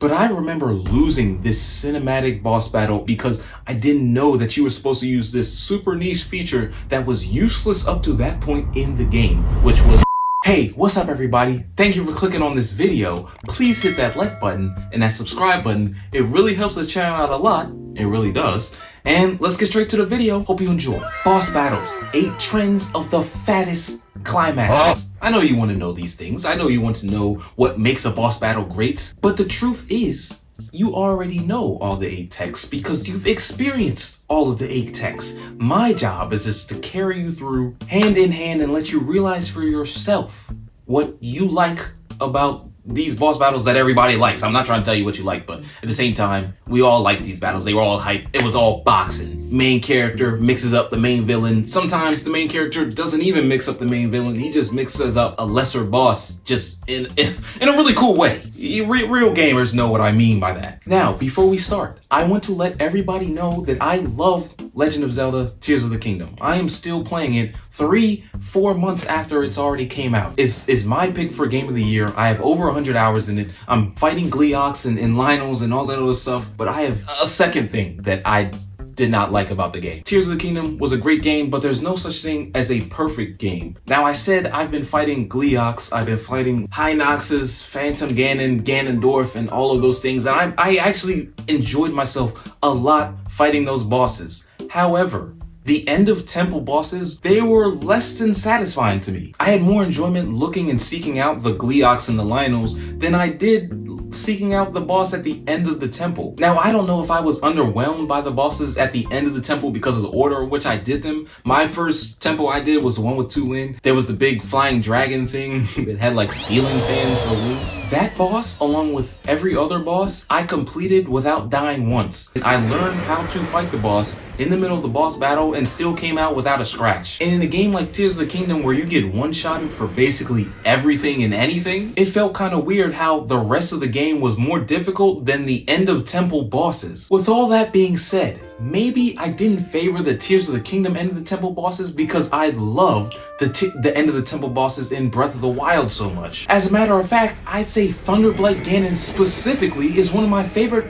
But I remember losing this cinematic boss battle because I didn't know that you were supposed to use this super niche feature that was useless up to that point in the game, which was Hey, what's up everybody? Thank you for clicking on this video. Please hit that like button and that subscribe button. It really helps the channel out a lot. It really does. And let's get straight to the video. Hope you enjoy. Boss battles, 8 trends of the fattest climaxes. I know you want to know these things. I know you want to know what makes a boss battle great. But the truth is, you already know all the 8 techs because you've experienced all of the 8 techs. My job is just to carry you through hand in hand and let you realize for yourself what you like about these boss battles that everybody likes. I'm not trying to tell you what you like, but at the same time, we all like these battles. They were all hype. It was all boxing. Main character mixes up the main villain. Sometimes the main character doesn't even mix up the main villain. He just mixes up a lesser boss just in a really cool way. Real gamers know what I mean by that. Now, before we start, I want to let everybody know that I love Legend of Zelda Tears of the Kingdom. I am still playing it 3-4 months after it's already came out. Is my pick for game of the year. I have over 100 hours in it. I'm fighting Gleeoks and Lynels and all that other stuff, but I have a second thing that I did not like about the game. Tears of the Kingdom was a great game, but there's no such thing as a perfect game. Now, I said I've been fighting Gleeoks, I've been fighting Hinoxes, Phantom Ganon, Ganondorf, and all of those things, and I actually enjoyed myself a lot fighting those bosses. However, the end of temple bosses, they were less than satisfying to me. I had more enjoyment looking and seeking out the Gleeoks and the Lynels than I did seeking out the boss at the end of the temple. Now, I don't know if I was underwhelmed by the bosses at the end of the temple because of the order in which I did them. My first temple I did was the one with Tulin. There was the big flying dragon thing that had like ceiling fans for wings. That boss, along with every other boss, I completed without dying once. I learned how to fight the boss in the middle of the boss battle and still came out without a scratch. And in a game like Tears of the Kingdom where you get one-shotted for basically everything and anything, it felt kind of weird how the rest of the game was more difficult than the end of temple bosses. With all that being said, maybe I didn't favor the Tears of the Kingdom end of the temple bosses because I loved the end of the temple bosses in Breath of the Wild so much. As a matter of fact, I'd say Thunderblight Ganon specifically is one of my favorite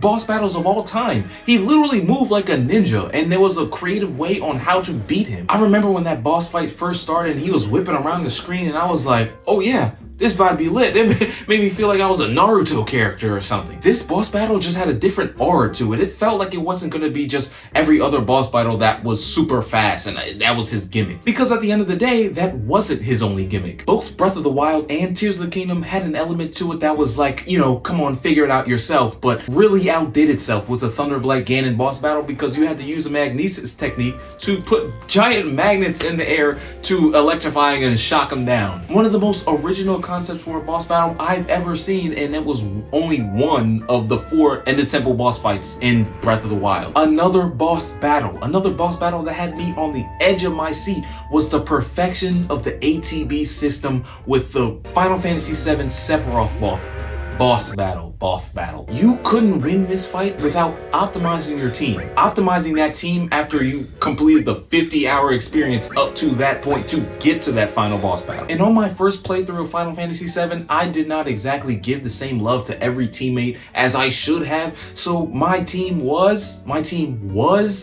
boss battles of all time. He literally moved like a ninja and there was a creative way on how to beat him. I remember when that boss fight first started and he was whipping around the screen and I was like, oh yeah, this about to be lit. It made me feel like I was a Naruto character or something. This boss battle just had a different aura to it. It felt like it wasn't going to be just every other boss battle that was super fast and that was his gimmick. Because at the end of the day, that wasn't his only gimmick. Both Breath of the Wild and Tears of the Kingdom had an element to it that was like, you know, come on, figure it out yourself, but really outdid itself with the Thunderblight Ganon boss battle because you had to use a magnesis technique to put giant magnets in the air to electrify and shock them down. One of the most original concept for a boss battle I've ever seen, and it was only one of the 4 end of temple boss fights in Breath of the Wild. Another boss battle that had me on the edge of my seat was the perfection of the ATB system with the Final Fantasy VII Sephiroth boss battle. You couldn't win this fight without optimizing your team. Optimizing that team after you completed the 50-hour experience up to that point to get to that final boss battle. And on my first playthrough of Final Fantasy VII, I did not exactly give the same love to every teammate as I should have. So my team was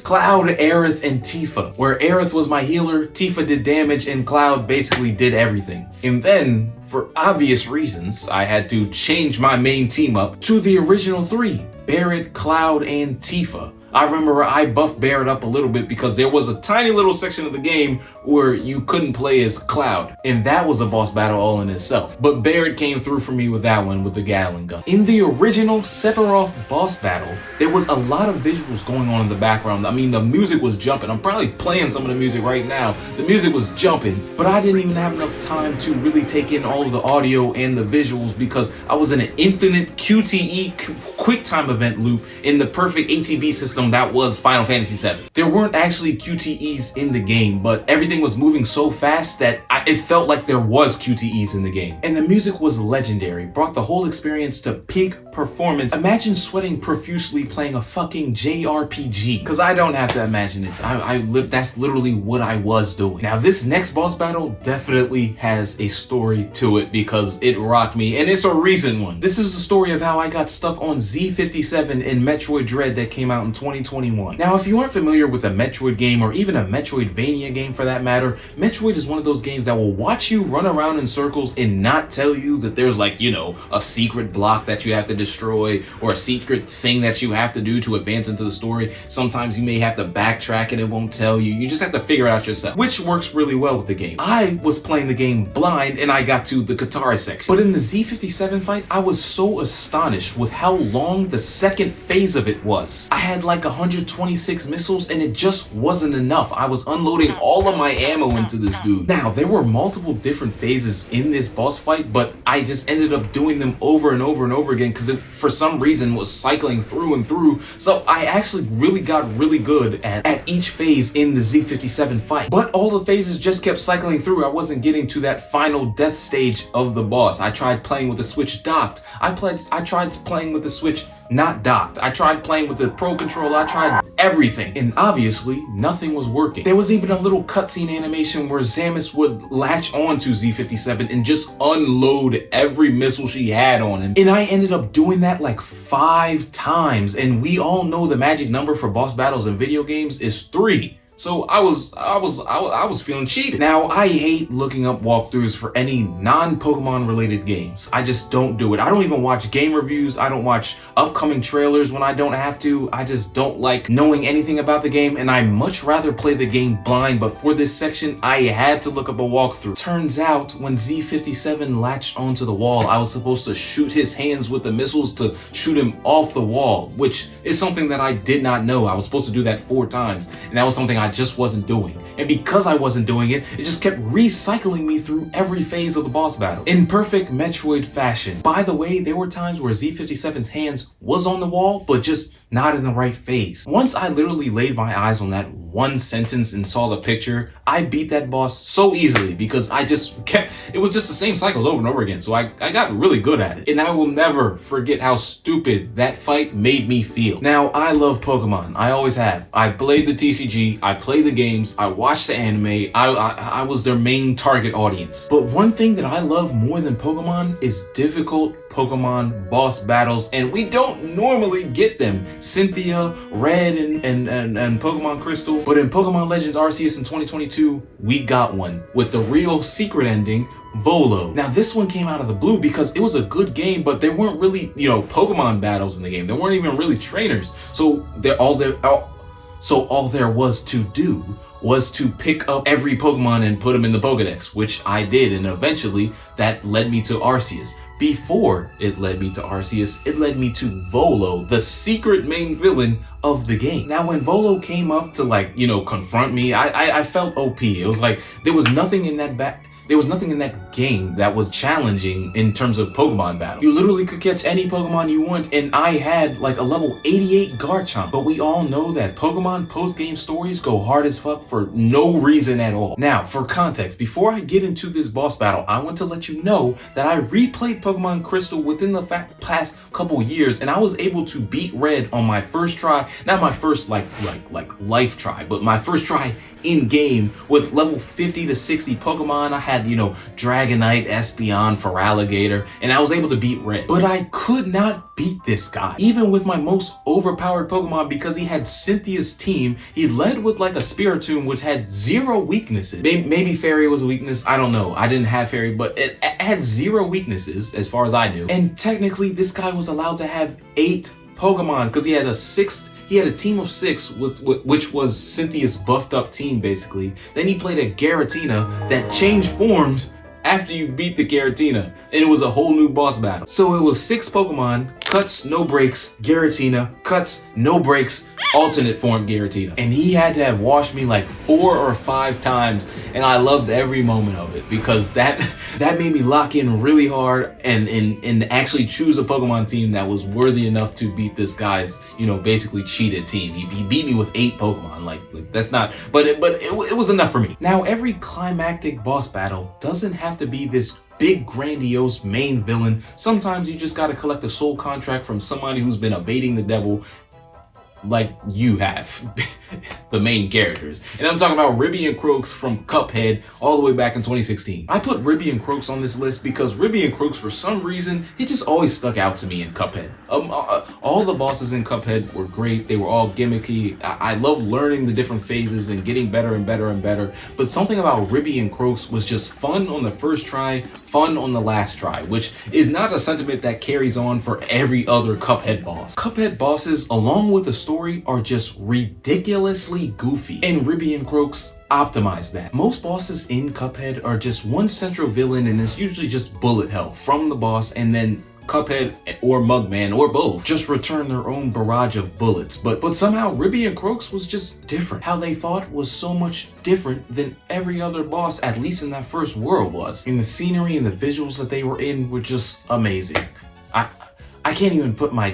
Cloud, Aerith, and Tifa, where Aerith was my healer, Tifa did damage, and Cloud basically did everything. And then, for obvious reasons, I had to change my main team up to the original 3, Barret, Cloud, and Tifa. I remember I buffed Barret up a little bit because there was a tiny little section of the game where you couldn't play as Cloud, and that was a boss battle all in itself. But Barret came through for me with that one with the Gatling gun. In the original Sephiroth boss battle, there was a lot of visuals going on in the background. I mean, the music was jumping. I'm probably playing some of the music right now. The music was jumping, but I didn't even have enough time to really take in all of the audio and the visuals because I was in an infinite QTE QuickTime event loop in the perfect ATB system that was Final Fantasy VII. There weren't actually QTEs in the game, but everything was moving so fast that it felt like there was QTEs in the game. And the music was legendary, brought the whole experience to peak performance, imagine sweating profusely playing a fucking JRPG. Cause I don't have to imagine it. That's literally what I was doing. Now this next boss battle definitely has a story to it because it rocked me, and it's a recent one. This is the story of how I got stuck on Z57 in Metroid Dread that came out in 2021. Now if you aren't familiar with a Metroid game, or even a Metroidvania game for that matter, Metroid is one of those games that will watch you run around in circles and not tell you that there's like, you know, a secret block that you have to destroy or a secret thing that you have to do to advance into the story. Sometimes you may have to backtrack and it won't tell you. You just have to figure it out yourself, which works really well with the game. I was playing the game blind and I got to the guitar section. But in the Z57 fight, I was so astonished with how long the second phase of it was. I had like 126 missiles and it just wasn't enough. I was unloading all of my ammo into this dude. Now, there were multiple different phases in this boss fight, but I just ended up doing them over and over and over again because it, for some reason, was cycling through and through. So I actually really got really good at each phase in the Z57 fight. But all the phases just kept cycling through. I wasn't getting to that final death stage of the boss. I tried playing with the Switch docked. I tried playing with the Switch not docked. I tried playing with the Pro Controller. I tried everything. And obviously, nothing was working. There was even a little cutscene animation where Samus would latch on to Z57 and just unload every missile she had on him. And I ended up doing that like 5 times. And we all know the magic number for boss battles in video games is 3. So I was feeling cheated. Now, I hate looking up walkthroughs for any non-Pokemon related games. I just don't do it. I don't even watch game reviews. I don't watch upcoming trailers when I don't have to. I just don't like knowing anything about the game, and I much rather play the game blind. But for this section, I had to look up a walkthrough. Turns out, when Z57 latched onto the wall, I was supposed to shoot his hands with the missiles to shoot him off the wall, which is something that I did not know. I was supposed to do that 4 times, and that was something I just wasn't doing. And because I wasn't doing it, it just kept recycling me through every phase of the boss battle in perfect Metroid fashion. By the way, there were times where Z57's hands was on the wall, but just not in the right phase. Once I literally laid my eyes on that one sentence and saw the picture, I beat that boss so easily because I just kept, it was just the same cycles over and over again. So I got really good at it. And I will never forget how stupid that fight made me feel. Now, I love Pokemon. I always have. I played the TCG, I played the games, I watched the anime, I was their main target audience. But one thing that I love more than Pokemon is difficult Pokemon boss battles, and we don't normally get them. Cynthia, Red, and Pokemon Crystal. But in Pokemon Legends Arceus in 2022, we got one with the real secret ending, Volo. Now this one came out of the blue because it was a good game, but there weren't really, you know, Pokemon battles in the game. There weren't even really trainers. So all there was to do was to pick up every Pokemon and put them in the Pokedex, which I did, and eventually that led me to Arceus. Before it led me to Arceus, it led me to Volo, the secret main villain of the game. Now when Volo came up to, like, you know, confront me, I felt OP. It was like there was nothing in that game that was challenging in terms of Pokemon battle. You literally could catch any Pokemon you want, and I had like a level 88 Garchomp. But we all know that Pokemon post-game stories go hard as fuck for no reason at all. Now, for context, before I get into this boss battle, I want to let you know that I replayed Pokemon Crystal within the past couple years, and I was able to beat Red on my first try. Not my first like life try, but my first try in game with level 50 to 60 Pokemon. I had, you know, Dragonite, Espeon, Feraligatr, and I was able to beat Red. But I could not beat this guy, even with my most overpowered Pokemon, because he had Cynthia's team. He led with like a Spiritomb, which had 0 weaknesses. Maybe Fairy was a weakness, I don't know. I didn't have Fairy, but it had 0 weaknesses as far as I knew. And technically, this guy was allowed to have 8 Pokemon because he had a team of 6, which was Cynthia's buffed up team, basically. Then he played a Giratina that changed forms after you beat the Giratina, and it was a whole new boss battle. So it was 6 Pokemon, cuts, no breaks, Giratina, cuts, no breaks, alternate form Giratina. And he had to have washed me like 4 or 5 times, and I loved every moment of it because that made me lock in really hard and actually choose a Pokemon team that was worthy enough to beat this guy's, you know, basically cheated team. He beat me with 8 Pokemon. Like that's not, but it was enough for me. Now, every climactic boss battle doesn't have to be this big grandiose main villain. Sometimes you just gotta collect a soul contract from somebody who's been evading the devil like you have, the main characters. And I'm talking about Ribby and Croaks from Cuphead all the way back in 2016. I put Ribby and Croaks on this list because Ribby and Croaks, for some reason, it just always stuck out to me in Cuphead. All the bosses in Cuphead were great. They were all gimmicky. I love learning the different phases and getting better and better and better. But something about Ribby and Croaks was just fun on the first try, fun on the last try, which is not a sentiment that carries on for every other Cuphead boss. Cuphead bosses, along with the story, are just ridiculously goofy, and Ribby and Croaks optimize that. Most bosses in Cuphead are just one central villain, and it's usually just bullet hell from the boss, and then Cuphead or Mugman or both just return their own barrage of bullets. But somehow Ribby and Croaks was just different. How they fought was so much different than every other boss, at least in that first world was. And the scenery and the visuals that they were in were just amazing. I can't even put my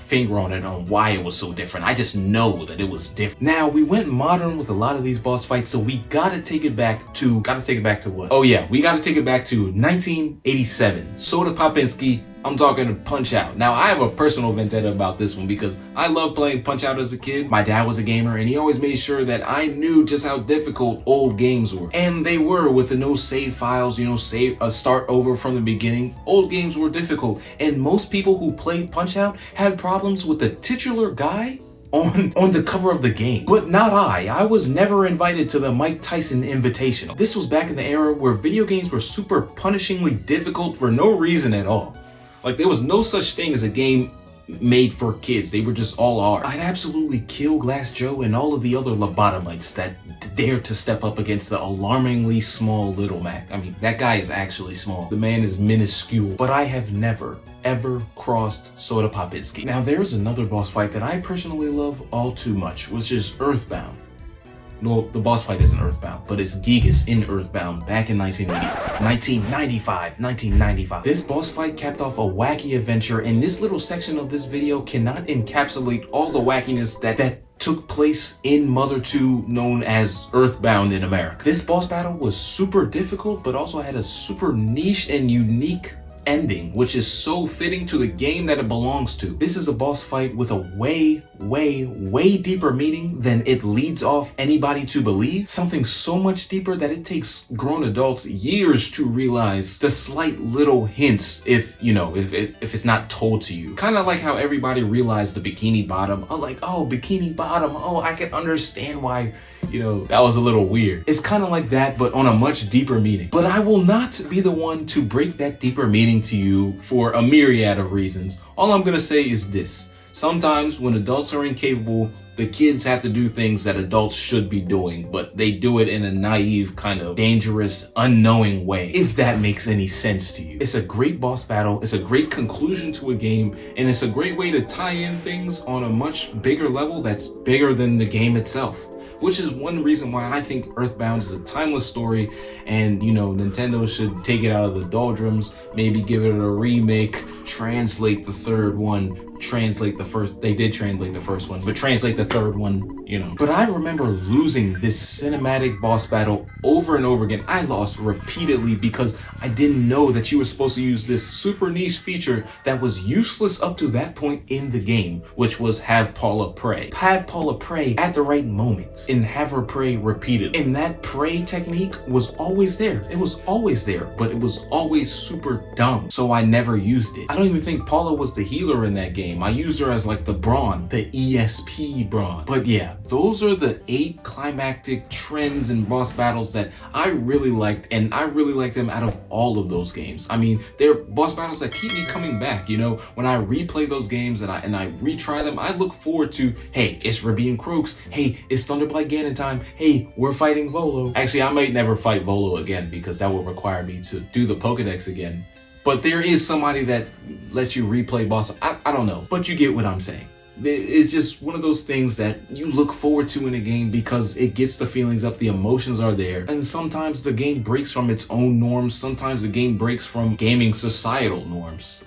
finger on it on why it was so different. I just know that it was different. Now, we went modern with a lot of these boss fights, so we gotta take it back to what? Oh yeah, we gotta take it back to 1987. Soda Popinski, I'm talking Punch-Out. Now, I have a personal vendetta about this one because I loved playing Punch-Out as a kid. My dad was a gamer, and he always made sure that I knew just how difficult old games were. And they were, with the no save files, start over from the beginning. Old games were difficult, and most people who played Punch-Out had problems with the titular guy on the cover of the game. But not I. I was never invited to the Mike Tyson Invitational. This was back in the era where video games were super punishingly difficult for no reason at all. Like, there was no such thing as a game made for kids. They were just all hard. I'd absolutely kill Glass Joe and all of the other lobotomites that dared to step up against the alarmingly small Little Mac. I mean, that guy is actually small. The man is minuscule. But I have never, ever crossed Soda Popinski. Now, there's another boss fight that I personally love all too much, which is Earthbound. No, the boss fight isn't Earthbound, but it's Gigas in Earthbound back in 1995. This boss fight capped off a wacky adventure, and this little section of this video cannot encapsulate all the wackiness that took place in Mother 2, known as Earthbound in America. This boss battle was super difficult, but also had a super niche and unique ending, which is so fitting to the game that it belongs to. This is a boss fight with a way deeper meaning than it leads off anybody to believe. Something so much deeper that it takes grown adults years to realize the slight little hints if it's not told to you. Kind of like how everybody realized the Bikini Bottom. Oh, like, oh, Bikini Bottom. Oh, I can understand why, that was a little weird. It's kind of like that, but on a much deeper meaning. But I will not be the one to break that deeper meaning to you for a myriad of reasons. All I'm gonna say is this. Sometimes when adults are incapable, the kids have to do things that adults should be doing, but they do it in a naive, kind of dangerous, unknowing way, if that makes any sense to you. It's a great boss battle, it's a great conclusion to a game, and it's a great way to tie in things on a much bigger level that's bigger than the game itself. Which is one reason why I think Earthbound is a timeless story, and Nintendo should take it out of the doldrums, maybe give it a remake, translate the third one, translate the first. They did translate the first one, but translate the third one, But I remember losing this cinematic boss battle over and over again. I lost repeatedly because I didn't know that you were supposed to use this super niche feature that was useless up to that point in the game, which was have Paula pray. Have Paula pray at the right moments and have her pray repeatedly. And that pray technique was always there. It was always there, but it was always super dumb. So I never used it. I don't even think Paula was the healer in that game. I used her as like the Brawn, the ESP Brawn. But yeah, those are the 8 climactic trends and boss battles that I really liked, and I really like them out of all of those games. I mean, they're boss battles that keep me coming back, When I replay those games and I retry them, I look forward to, hey, it's Ribby and Croaks. Hey, it's Thunderblight Ganon time. Hey, we're fighting Volo. Actually, I might never fight Volo again because that will require me to do the Pokedex again. But there is somebody that lets you replay boss. I don't know, but you get what I'm saying. It's just one of those things that you look forward to in a game because it gets the feelings up, the emotions are there. And sometimes the game breaks from its own norms. Sometimes the game breaks from gaming societal norms.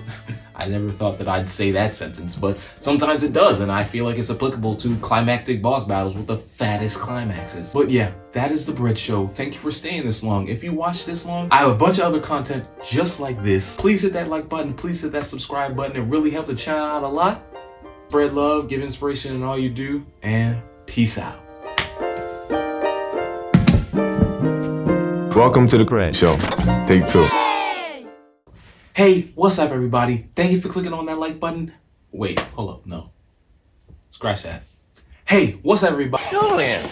I never thought that I'd say that sentence, but sometimes it does, and I feel like it's applicable to climactic boss battles with the fattest climaxes. But yeah, that is the Bread Show. Thank you for staying this long. If you watched this long, I have a bunch of other content just like this. Please hit that like button, please hit that subscribe button. It really helped the channel out a lot. Spread love, give inspiration in all you do, and peace out. Welcome to the Bread Show. Take 2. Hey, what's up everybody? Thank you for clicking on that like button. Wait, hold up, no. Scratch that. Hey, what's up everybody? Julian.